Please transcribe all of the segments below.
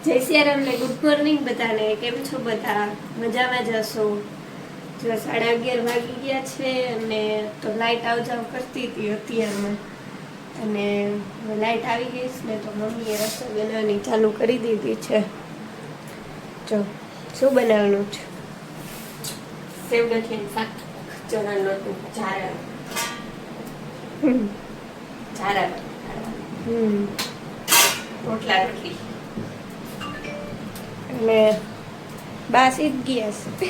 જય સિયારામ ને good morning બધાને. કેમ છો બધા? મજામાં જ હશો. જો 11:30 વાગી ગયા છે અને તો લાઇટ આવજાવ કરતી હતી અત્યારમાં, અને લાઇટ આવી ગઈ છે ને તો મમ્મીએ રસોઈ બનાવવાની ચાલુ કરી દીધી છે. જો શું બનાવવાનું છે? સેવ ગાંઠિયાનું શાક, ચણાનો લોટ, ઝારા રોટલા રોટલી. અને બા સીધ ગયા છે.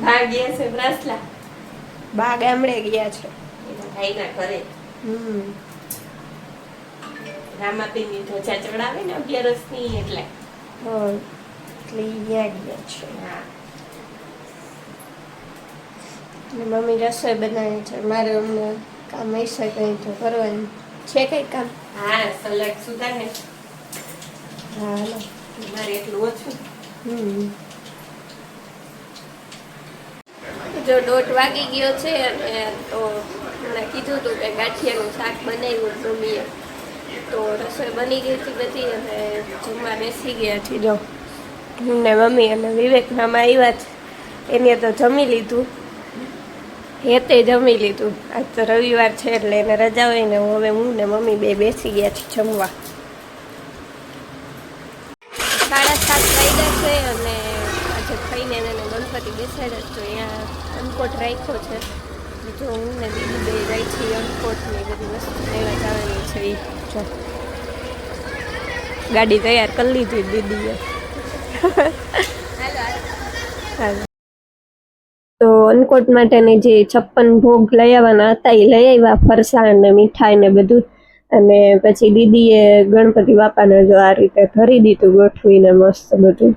બા ગયા છે બ્રાસલા. બા ગામડે ગયા છે ભાઈના ઘરે. રામાપીરની ધજા ચડાવે ને 11 એટલે એટલે ત્યાં ગયા છે. હા, મમ્મી રસોઈ બનાવે છે. મારે અમને કામ હશે કંઈ તો કરવાનું છે. કંઈ કામ? હા, સલાડ સુધારે. હા, મારે એટલું ઓછું. જો 1:30 વાગી ગયો છે અને તો મને કીધું હતું કે ગાંઠિયાનું શાક બનાવ્યું મમ્મીએ, તો રસોઈ બની ગઈ હતી બધી અને જમવા બેસી ગયા છે. જો હું ને મમ્મી અને વિવેક મામા આવ્યા છે. એને તો જમી લીધું, હેતે જમી લીધું. આજ તો રવિવાર છે એટલે એને રજા હોય ને હવે હું ને મમ્મી બે બેસી ગયા છીએ જમવા. 7:30 વાગ્યા છે અને આજે ખાઈને એને ગણપતિ બેસાડ્યા તો અહીંયા અનકોટ રાખ્યો છે. જો હું ને દીદી બે જાય છે અનકોટની બધી વસ્તુ લેવા જવાની છે. જો ગાડી તૈયાર કરી લીધી દીદીએ. હાલો. તો અનકોટ માટેની જે 56 ભોગ લઈ આવવાના હતા એ લઈ આવ્યા, ફરસાણ ને મીઠાઈ ને બધું. અને પછી દીદીએ ગણપતિ બાપાને જો આ રીતે ધરી દીધું ગોઠવીને મસ્ત બધું.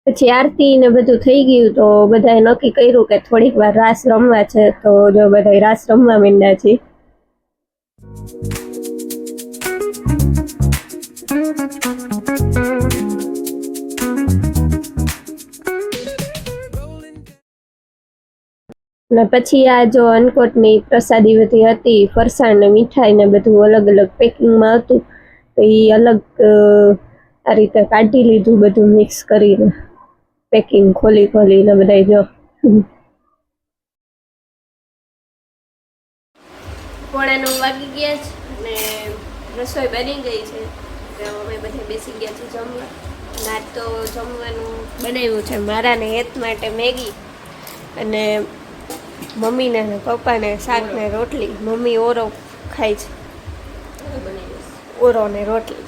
પછી આરતી ને બધું થઈ ગયું તો બધાએ નક્કી કર્યું કે થોડીક વાર રાસ રમવા છે. તો જો બધા રાસ રમવા માંડ્યા છે. ને પછી આ જો અનકોટની પ્રસાદી બધી હતી, ફરસાણ ને મીઠાઈ ને બધું અલગ અલગ પેકિંગમાં હતું. તો એ અલગ આ રીતે કાઢી લીધું બધું મિક્સ કરીને, પેકિંગ ખોલીને બધા. જો 9:15 વાગી ગયા છે અને રસોઈ બની ગઈ છે. અમે બધા બેસી ગયા છે જમવા. આજ તો જમવાનું બનાવ્યું છે મારા ને હેત માટે મેગી, અને મમ્મીને ને પપ્પાને શાક ને રોટલી. મમ્મી ઓરો ખાય છે, ઓરો ને રોટલી.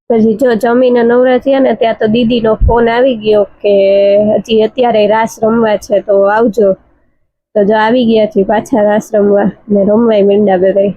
પછી જો જમીને નવરા થયા ને ત્યાં તો દીદીનો ફોન આવી ગયો કે હજી અત્યારે રાસ રમવા છે તો આવજો. તો જો આવી ગયા છે પાછા રાસ રમવા ને રમવાય માંડ્યા બધા.